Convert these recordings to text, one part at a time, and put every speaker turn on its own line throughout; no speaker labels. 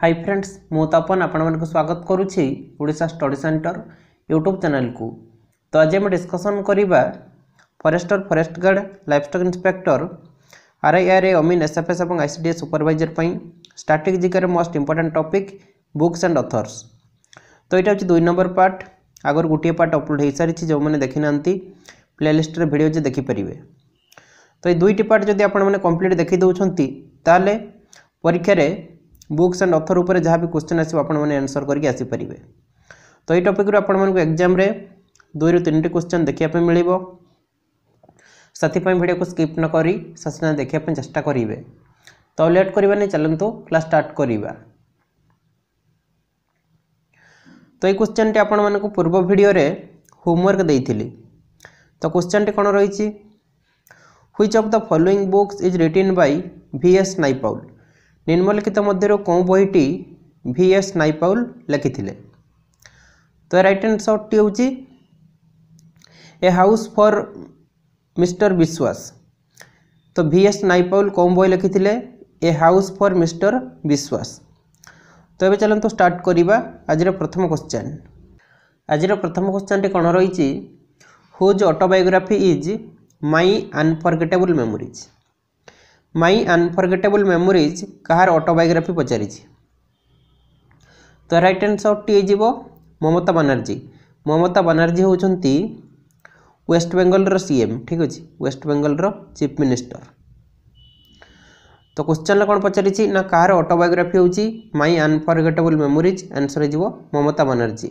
Hi friends मु तपन आपको स्वागत करुच्ची Odisha study centre YouTube channel को। तो आज आम डिस्कसन करवा forester forest guard livestock inspector RI RA अमीन एसएफएस और ICDS supervisor static GK most important topic books and authors. तो यहाँ हूँ 2 नंबर पार्ट। आगर गोटे पार्ट अपलोड हो सारी जो मैंने देखी ना प्लेलिस्ट भिडियो जे देखिपारे। तो ये 2टी पार्ट जब आपने कंप्लीट देखी दौरान ताले परीक्षा रे बुक्स एंड ऑथर उपर जहाँ भी क्वेश्चन आसो आपने आंसर करके आसीपारे। तो ये टॉपिक रो आपको एग्जाम रे 2 ରୁ 3टी क्वेश्चन देखा मिल साथी वीडियो को स्किप न करी शेष देखा चेष्टा करेंगे। तो लेट करवा नहीं चलते क्लास स्टार्ट करवा। तो ये क्वेश्चन टी आपको पूर्व वीडियो रे होमवर्क देइथिली। तो क्वेश्चन टी कौन रही which of the following books is written by VS Naipaul. निम्नलिखित मध्य कौन बहीटी वीएस नाइपाउल लिखिथिले। तो राइट आंसर टी होची ए हाउस फॉर मिस्टर विश्वास। तो वीएस नाइपाउल कौन बही लिखिथिले ए हाउस फॉर मिस्टर विश्वास। तो ये चलते स्टार्ट करवा आज प्रथम क्वेश्चन। आज प्रथम क्वेश्चन टी कौन रही whose autobiography is my unforgettable memories. My unforgettable memories कहार ऑटोबायोग्राफी पचारि। तो राइट आंसर टी हो ममता बनर्जी। ममता बनर्जी होती वेस्ट बेंगल रो सीएम। ठीक अच्छे वेस्ट बेंगल रो चीफ मिनिस्टर। तो क्वेश्चन कौन पचारि ना कहार ऑटोबायोग्राफी होची माई अनफॉरगेटेबल मेमोरीज। आंसर हो ममता बनर्जी।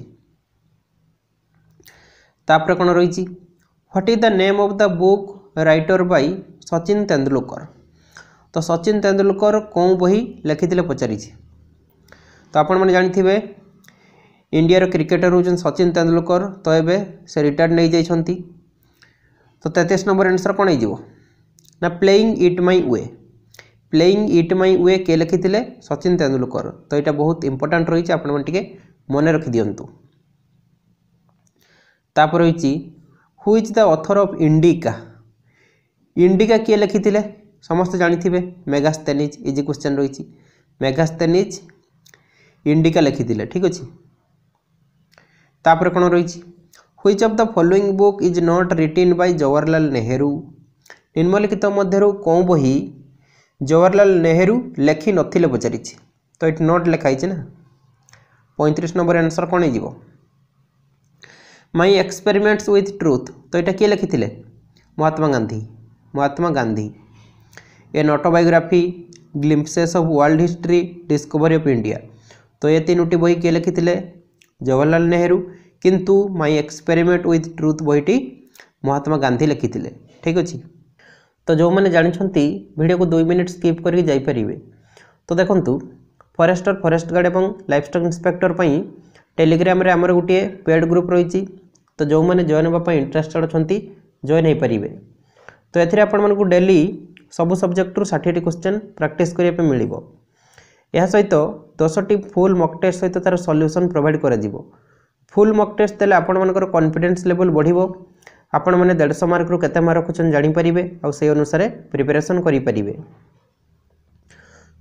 तापर कौन रही what is the name of the book writer bye Sachin Tendulkar. तो सचिन तेंदुलकर कौन बही लिखिते पचारि। तो आपण मैंने जानी इंडिया क्रिकेटर होचन सचिन तेंदुलकर। तो ये से रिटायर्ड नहीं जाइछंती। तो 33 नंबर आंसर कौन हो ना playing it my way. Playing it my way किए लिखिते सचिन तेंदुलकर। तो यहाँ बहुत इंपोर्टेंट रही है आपने मन रखी दिंतु। तापर रही who is the author of indica. Indica किए लिखिते समस्त जानी मेगास्थेनिज। इजी क्वेश्चन रही मेगास्थेनिज इंडिका लिखिते। ठीक अच्छे। तापर कौन रही which of the following book is not written by Jawaharlal Nehru. निम्नलिखित मध्य कौन बही जवाहरलाल नेहरू लिखि नथिले पचारि। तो ये नोट लिखाई ना 35 नंबर आंसर कौन हो माई एक्सपेरिमेंट्स विथ ट्रुथ। तो यहाँ किए लिखिते Mahatma Gandhi. Mahatma Gandhi an autobiography glimpses of world history discovery of India. तो ये 3टी बही किए लिखिते जवाहरलाल नेहरू किंतु माई एक्सपेरिमेंट विथ ट्रुथ बहीटी महात्मा गांधी लिखिते। ठीक अच्छे। तो जो मैंने जानते वीडियो को 2 मिनिट स्किप करके जाइपारे। तो देखंतु फॉरेस्टर फॉरेस्ट गार्ड और लाइफस्टॉक इंस्पेक्टर टेलीग्राम रे आमर गोटे पेड ग्रुप रही। तो जो मैंने जॉइन होगा इंटरेस्टेड अच्छा जॉइन हो पारे। तो ये आपको डेली सबू सब्जेक्ट रू 60टी क्वेश्चन प्रैक्टिस करने मिल। यह सहित 10टी फुल मॉक टेस्ट सहित तार सॉल्यूशन प्रोवाइड करा जिवो। फुल मॉक टेस्ट देले आपनकर कॉन्फिडेंस लेवल बढ़िबो। आपण माने 150 मार्क रू केते मार्क रखुछन जानि परिबे आ से अनुसार प्रिपरेशन करि परिबे।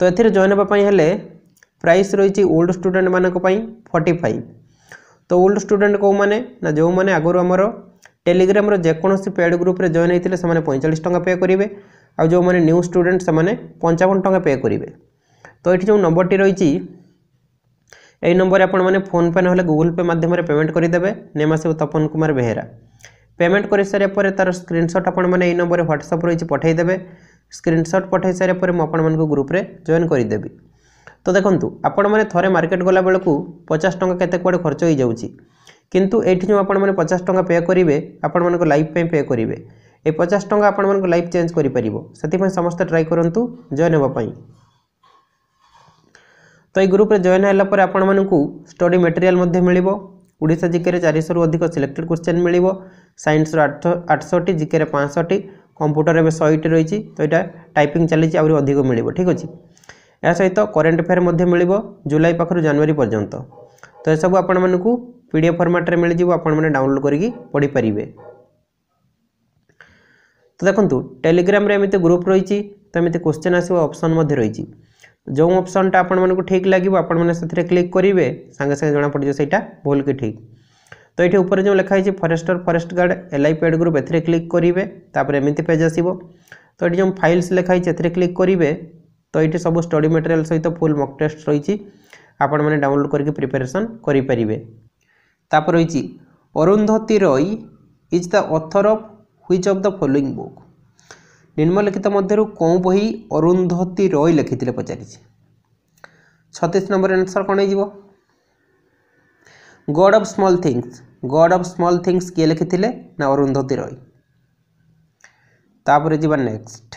तो एथिरे जॉइन होबा पई हेले प्राइस रही ओल्ड स्टूडेंट मानक पई 45। तो ओल्ड स्टूडेंट को माने ना जो माने आगरो हमरो टेलीग्राम रो जेकोनोसी पेड ग्रुप रे जॉइन होइतिले से माने 45 टंका पे करिवे आ जो माने न्यू स्टूडेंट से माने 55 टंका पे करिवे। तो ये जो नंबर टी रही यही नंबर आपण मैंने फोन पे ना गूगल पे माध्यम पेमेंट करदे। नेम आस तपन कुमार बेहेरा। पेमेंट कर सारे तार स्क्रीनशॉट आपण मैंने यही नंबर व्हाट्सएप रही पठेदेवे। स्क्रीनशॉट पठे सारे मुझे ग्रुप रे जॉइन करदेवी। तो देखो आपण मैंने थोड़े मार्केट गला बेलू 50 टंका केते कुआडे खर्च हो जाउची किंतु एठी जो आपण मैंने 50 टंका पे करेंगे आपण मानको लाइफ पे पे करेंगे। ये 50 टंका आपण मानको लाइफ चेंज करि परिबो। सेति समस्त ट्राई करंतु जॉइन होबा पई। तो ये ग्रुप रे जॉइन होला पर आपण मानकू स्टडी मटेरियल मध्ये मिलिबो। ओडिसा जीके रे 400 रु अधिक सिलेक्टेड क्वेश्चन मिलिबो। साइंस रो 800टी जीके रे 500टी कंप्यूटर रे 100टी रही। तो यहाँ टाइपिंग चली आहुरी अधिक मिलिबो। ठीक अच्छे। या सहित करेन्ट अफेयर मध्ये मिलिबो जुलाई पाखरु जनवरी पर्यंत। तो ये सब आपण मानकू पीडीएफ फॉर्मेट रे मिल जिवो। आपण माने डाउनलोड करिकि पढि परिबे। तो देखंतु टेलीग्राम रे एमिते ग्रुप रही। तो एमिते क्वेश्चन आसीबो ऑप्शन मध्ये रही। जो ऑप्शनटा आपण मानक ठीक लगे आपण मैंने से क्लिक करेंगे सांगे सांगे जना पड़ जाए भूल कि ठीक। तो ये ऊपर जो लिखाई forester forest guard L I paid group A click करेंगे तापर एमती पेज आसो। तो ये जो फाइल्स लिखाई ए क्लिक करेंगे तो ये सब स्टडी मटेरियल सहित फुल मॉक टेस्ट रही आपण मैंने डाउनलोड करके प्रिपरेशन करेंगे। तापर रही Arundhati Roy is the author of which of the following book. निम्नलिखित मध्यरु कौन बही अरुंधति रॉय लिखिथिले पचारि। 36 नंबर आंसर कौन हो God of small things. God of small things किए लिखिथिले ना अरुंधति रॉय। तापर जीवा next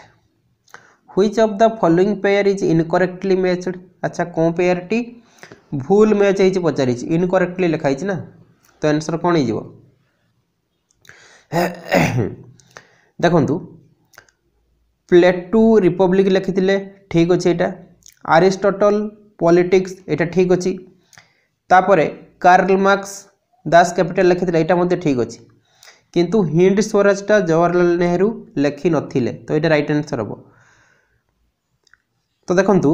which of the following pair is incorrectly matched. अच्छा कौन पेयर टी भूल मैच होइछि पचारि इनकरेक्टली लिखाई ना तो आंसर कौन हो देखंतु प्लेटो रिपब्लिक लिखिथिले ठीक अच्छे यहाँ। अरिस्टोटल पॉलिटिक्स यहाँ ठीक अच्छी। तापरे कार्ल मार्क्स दास कैपिटल लिखिथिले यहाँ मध्य ठीक अच्छी किंतु हिंद स्वराजटा जवाहरलाल नेहरू लिखि नथिले तो ये राइट आंसर हम। तो देखंतु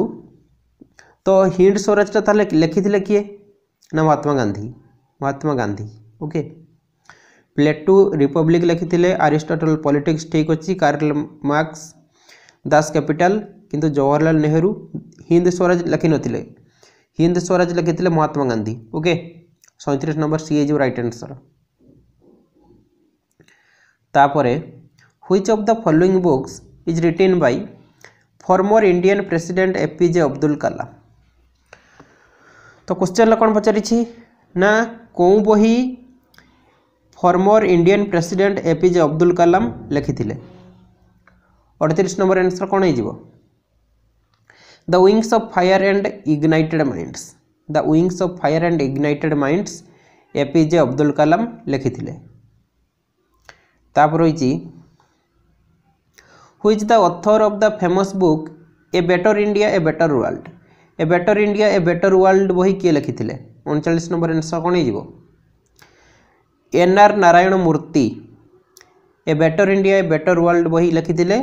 तो हिंद स्वराजटा ताले लिखिथिले किए ना महात्मा गांधी। महात्मा गांधी ओके। प्लेटो रिपब्लिक लिखिथिले अरिस्टोटल पॉलिटिक्स ठीक अच्छी। कार्ल मार्क्स दास कैपिटल किंतु जवाहरलाल नेहरू हिंद स्वराज लिखि नथिले। हिंद स्वराज लिखिथिले Mahatma Gandhi okay. 37 number C is right answer. तापरे which of the following books is written by former Indian president APJ Abdul Kalam. तो क्वेश्चन कौन पचारि ना कौन बही former Indian president APJ Abdul Kalam लिखिथिले। 38 नंबर आंसर कौन हो the wings of fire and ignited minds. The wings of fire and ignited minds APJ Abdul Kalam लिखिथिले। तापर रही which the author of the famous book a better India a better world. A better India a better world बही किए लिखिथिले। 39 number answer कौन हो N R Narayana Murthy. A better India a better world बही लिखिथिले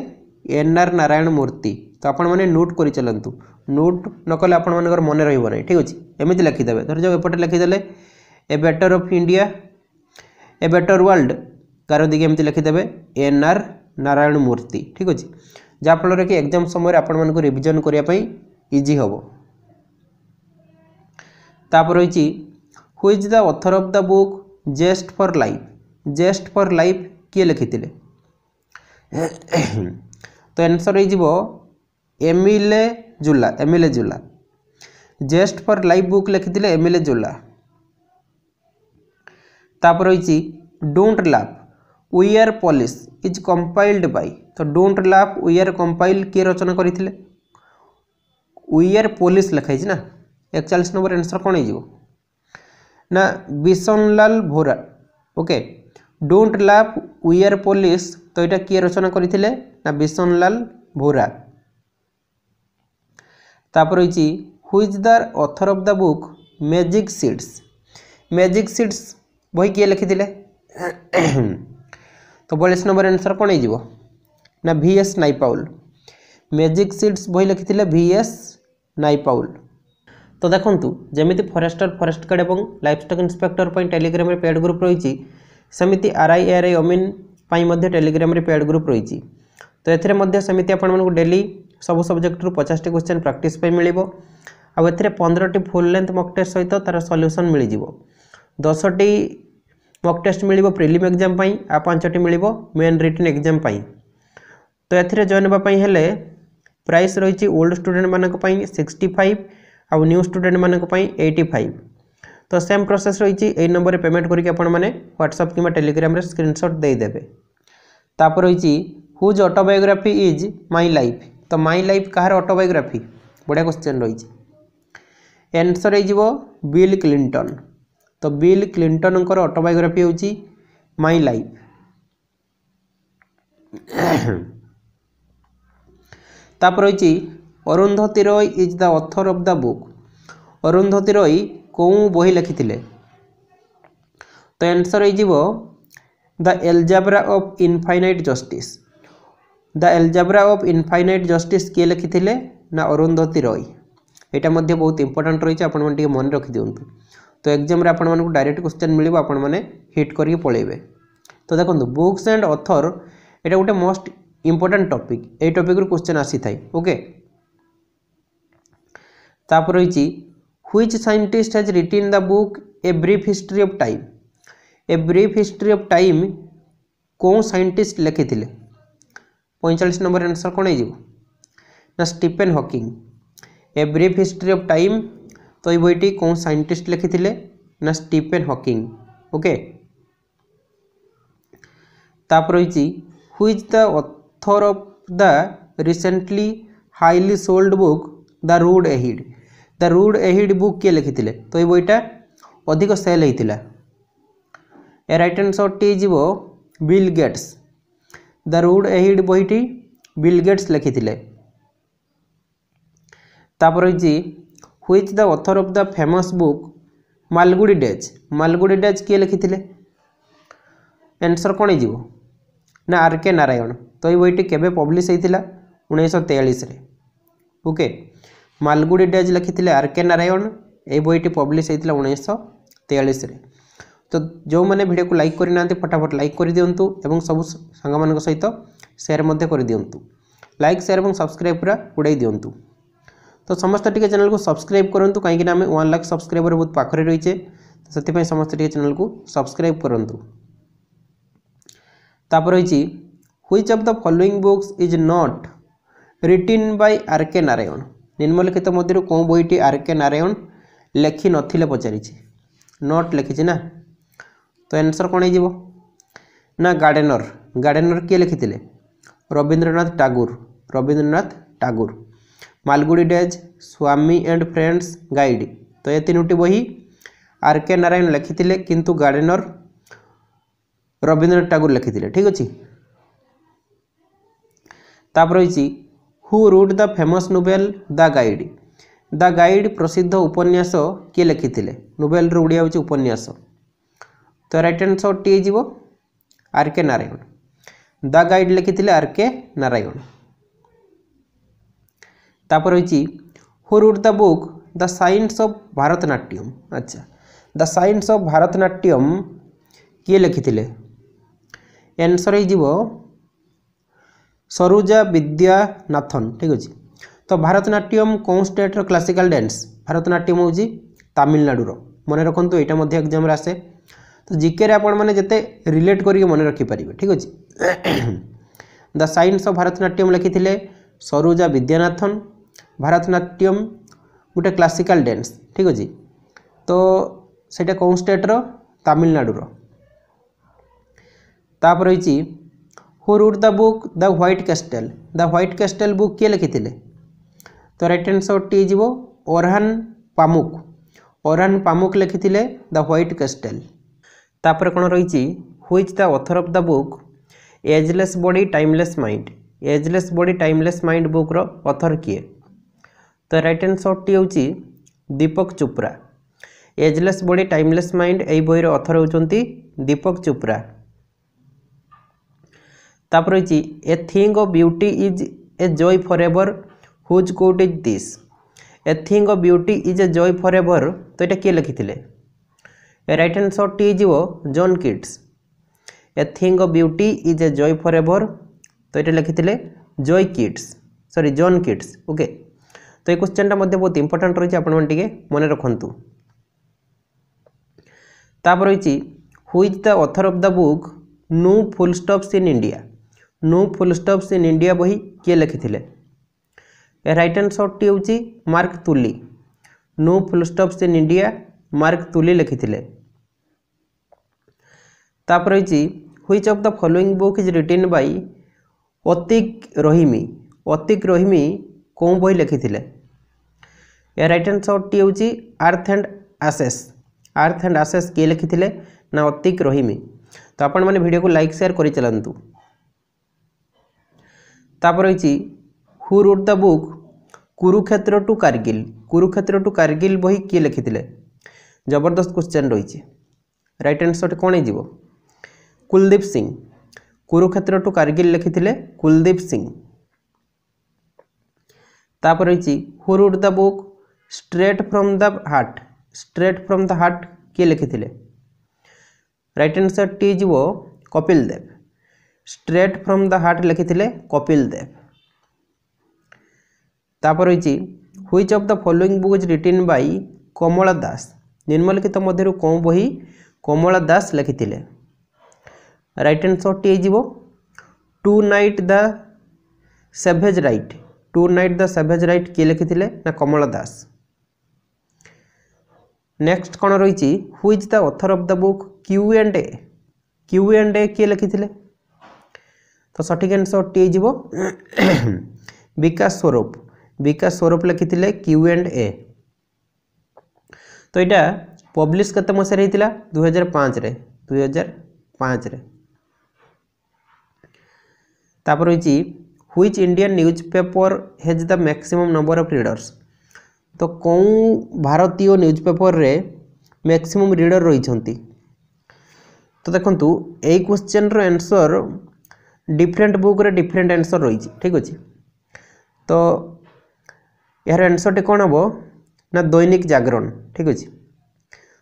एनआर नारायण मूर्ति। तो आपण मैंने नोट कर चलतु नोट न कले आपण मानकर मन रहिबो नै ठीक अछि एमिति लिखिदेबे। धर जो एपटे लिखिदेले a better of India a better world गार दिगे एमिति लिखिदेबे एनआर नारायण मूर्ति ठीक अछि जा फल कि एग्जाम समय आपण मानको रिवीजन करिया पई इजी हबो। तापर रही which the author of the book zest for life. Zest for life किए लिखिथिले तो आंसर हो Emile Zola. Emile Zola zest for life book लिखिथिले एमिले जुला। तापर रही don't laugh we are polish is compiled by. तो don't laugh we are compile किए रचना करथिले वी आर पॉलिश लिखाई ना। 41 नंबर आंसर कौन हो ना Bishanlal Bhora okay. Don't laugh we are polish तो यहाँ किए रचना करथिले ना बिशनलाल भोरा। तापर रही which the author of the book magic seeds. Magic seeds बही किए लिखिथिले तो 42 नंबर आंसर कौन हो ना VS नाइपाउल। मैजिक सीड्स बही लिखिथिले VS नाइपाउल। तो देखंतु जेमिति फॉरेस्टर फॉरेस्ट गार्ड एवं लाइफस्टॉक इंस्पेक्टर पर टेलीग्राम रे पेड ग्रुप रही सेमिति RI ARI अमीन पाई मध्य टेलीग्राम रे पेड ग्रुप रही। तो एथिरे मध्य सेमिति आपण मानकु डेली सब सब्जेक्ट रु 50 क्वेश्चन प्रैक्टिस पे मिलिबो। आ एथिरे 15 फुल लेंथ मॉक टेस्ट सहित तार सॉल्यूशन मिल जिवो। 10 मॉक टेस्ट मिलिबो प्रीलिम एग्जाम पई आ 5 मिलिबो मेन रिटन एग्जाम पई। तो एथिरे जॉइन होबा पई हेले प्राइस रही ओल्ड स्टूडेंट मानक पई 65 आ न्यू स्टूडेंट मानक पई 85। तो सेम प्रोसेस रही यही नंबर रे पेमेंट करके आपण माने व्हाट्सएप किंबा टेलीग्राम रे स्क्रीनशॉट दे देबे। तापर रही whose autobiography is my life. तो माई लाइफ कहार ऑटोबायोग्राफी बढ़िया क्वेश्चन रही। आंसर हो बिल क्लिंटन। तो बिल क्लिंटन ऑटोबायोग्राफी होची माई लाइफ। तापर रही Arundhati Roy is the author of the book. Arundhati Roy कौन बही लिखिथिले तो आंसर हो the algebra of infinite justice. The algebra of infinite justice किए लिखिथिले ना अरुंधति रॉय। यहाँ मध्य बहुत इंपोर्टेंट रही है, आपण मन रखी दिंतु। तो एग्जाम रे आपण मानक डायरेक्ट क्वेश्चन मिल आपण मैंने हिट करके पलैबे। तो देखो बुक्स एंड ऑथर यहाँ गोटे मोस्ट इंपोर्टेंट टॉपिक, ये टॉपिक क्वेश्चन आसी थाए। ओके, तापर रही which scientist has written the book a brief history of time. A brief history of time कौन साइंटिस्ट लिखि थिले? 45 नंबर आंसर कौन हो ना Stephen Hawking. A brief history of time, तो ये बईटी कौन साइंटिस्ट लिखि थिले ना स्टीफेन हॉकिंग। ओके, तापर रही which the author of the recently highly sold book the road ahead. The road ahead book किए लिखि थिले? तो ये बईटा अधिक सेल होता। ए राइट आंसर टी जीवो Bill Gates. The road ahead बहीटी बिल गेट्स लिखि थिले। तापर रही which the author of the famous book Malgudi days. Malgudi days किए लिखि थिले? आंसर कौन हो ना आर के नारायण। तो ये बहीटी केबे पब्लिश होता? 1943 रे। ओके, मालगुडी डेज लिखि आर के नारायण, ये बहीटी पब्लिश होता 1943 रे। तो जो मैंने वीडियो को लाइक करना फटाफट लाइक कर दिंतु और सब सांग सहित शेयर कर दिंतु। लाइक शेयर और सब्सक्राइब पूरा उड़ाई दिंतु। तो समस्त टी चैनल को सब्सक्राइब करूँ कहीं आम 1 लाख सब्सक्राइबर बहुत पाखे रहीचे, तो से समस्त टी चैनल को सब्सक्राइब करूँ। तापर रही which of the following books is not written by R K Narayan. निम्नलिखित मध्य कौन बईटी आर के नारायण लिखि नथिले पचारि नॉट लिखी ना। तो आंसर कौन हो ना गार्डेनर। गार्डेनर किए लिखि थिले? Rabindranath Tagore. Rabindranath Tagore. Malgudi days, Swami and friends guide, तो ये तीनोटी बही आर के नारायण लिखि थिले, किंतु गार्डेनर रविंद्रनाथ टागोर लिखि थिले। ठीक अच्छे। तापर रही who wrote the famous novel the guide. The guide प्रसिद्ध उपन्यास किए लिखि थिले? नोवेल रो ओडिया होची उपन्यास। तो राइट आंसर टी जीवो are K Narayan. The guide लिखि थिले आर के नारायण। तापर रही who wrote the book the science of Bharatanatyam. अच्छा, द साइंस ऑफ भारतनाट्यम किए लिखि थिले? आंसर हो सरोजा विद्यानाथन। ठीक अच्छे। तो भारतनाट्यम कौन स्टेट रो क्लासिकल डांस? भारतनाट्यम हूँ तमिलनाडुर। मन रखु यहाँ एग्जाम आसे। तो जिके आपण मैंने जिते रिलेट करके मन रखिपारे। ठीक अच्छे। द साइंस ऑफ भारतनाट्यम लिखि थिले सरोजा विद्यानाथन। भारतनाट्यम गोटे क्लासिकल डांस। ठीक अच्छे। तो सेटा कौन स्टेट रो? तमिलनाडुर। तापर रही who wrote the book the white castle. The white castle book किए लिखि थिले? तो राइट आंसर टी जीवो ओरहान पामुक। ओरहान पामुक लिखि थिले द व्हाइट कैस्टल। तापर कौन रही which the author of the book ageless body timeless mind. Ageless body timeless mind book रो ऑथर किए? तो राइट आंसर टी हूँ Deepak Chopra. Ageless body timeless mind यही बही ऑथर होती दीपक चोप्रा। तापर रही a thing of beauty is a joy forever whose quote is this. A thing of beauty is a joy forever, तो ये किए लिखि थिले? राइट आंसर टी जीवो John Keats. A thing of beauty is a joy forever, तो ये लिखि थिले Joy Keats, sorry John Keats. Okay, तो ये क्वेश्चन बहुत इंपोर्टेंट रही है, मन रखु। तापर रही which the author of the book no full stops in India. No full stops in India बही किए लिखि थिले? राइट आंसर टी हूँ Mark Tully. No full stops in India Mark Tully लिखि थिले। तापर रही which of the following book is written by Atiq Rahimi. Atiq Rahimi कौन बही लिखि थिले? राइट आंसर टी हूँ earth and ashes. Earth and ashes किए लिखि थिले ना अतिक रहीमी। तो आपण मैंने वीडियो को लाइक शेयर कर चलतु। तापर रही who wrote the book Kurukshetra to Kargil. Kurukshetra to Kargil बही किए लिखि थिले? जबरदस्त क्वेश्चन रही। राइट आंसर कौन हो? कुलदीप सिंह। कुरुक्षेत्र टू कारगिल लिखि थिले कुलदीप सिंह। तापर रही who wrote the book straight from the heart, straight from the heart किए लिखिथिले? राइट आंसर टी जीवो Kapil Dev. Straight from the heart लिखिथिले कपिल देव। तापर होइछि which of the following book is written by Kamala Das? निम्नलिखित मध्यरु कौन बही कमला दास लिखिथिले? राइट आंसर टी जीवो tonight the savage right. To night the savage rite किए लिखिथिले? ना कमला दास। नेक्स्ट कौन रही who is the author of the book Q and A? Q and A किए लिखिथिले? तो सठिक आंसर टी जीवो विकास स्वरूप। विकास स्वरूप लिखिथिले क्यू एंड ए। तो यहाँ पब्लिश कते मसीह होता? 2005 रे। 2005 रे। तापर होइछि which Indian newspaper has the maximum number of readers? तो कौन भारतीय न्यूज पेपर रे मैक्सिमम रीडर रही? तो देखंतु एई क्वेश्चन रो आंसर डिफरेंट बुक रे डिफरेंट आंसर रही। ठीक अच्छे। तो यार आंसर टे कौन हम ना दैनिक जागरण। ठीक अच्छे।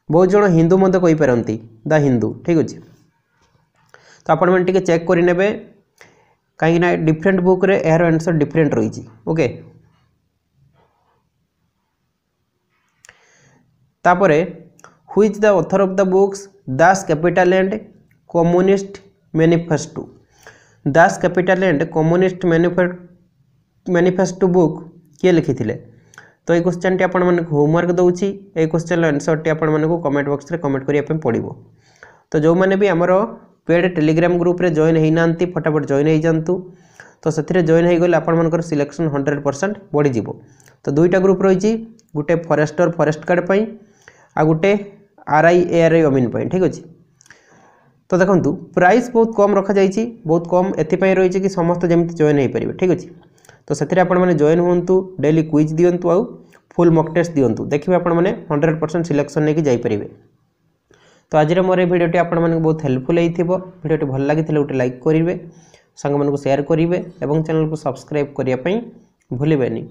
बहुत जन हिंदू मत कही पारती द हिंदू। ठीक अच्छे। तो आपण मैंने टिके चेक करें कहीं डिफरेंट बुक रे यार आंसर डिफरेंट रही। ओके। तापरे who is the author of the books Das Kapital and communist manifesto? Das Kapital and communist manifesto book किए लिखिथिले? तो ये क्वेश्चन टी आपण मानक होमवर्क दउछि। ए क्वेश्चन आंसर टी आपण मानक कमेंट बॉक्स रे कमेंट करिया पे पड़िबो। तो जो माने भी हमरो पेड टेलीग्राम ग्रुप रे जॉइन होई नांती फटाफट जॉइन हो जांतु। तो सेथिरे जॉइन हो गले आपण मानकर सिलेक्शन 100% बढ़ी जिवो। तो दुईटा ग्रुप रही गोटे फॉरेस्टर फॉरेस्ट गार्ड पई आ गोटे आरआई एआरआई अमीन पई। ठीक अच्छे। तो देखंतु प्राइस बहुत कम रखा जाइछि। बहुत कम एथिपाई रही कि समस्त जमी जॉइन हो पारे। ठीक अच्छे। तो से आपण मैंने जॉइन हूँ। डेली क्विज दिंतु आउ फुल मॉक टेस्ट दिंतु। देखिए आपण मैंने 100% सिलेक्शन नहीं जापर। तो आज मोर ये भिडियोटी आपण मानक बहुत हेल्पफुल होइथिबो। भिडियोटी भल लागिथिले गोटे लाइक करेंगे, सांग मानक शेयर करेंगे और चैनल को सब्सक्राइब करने भूलें।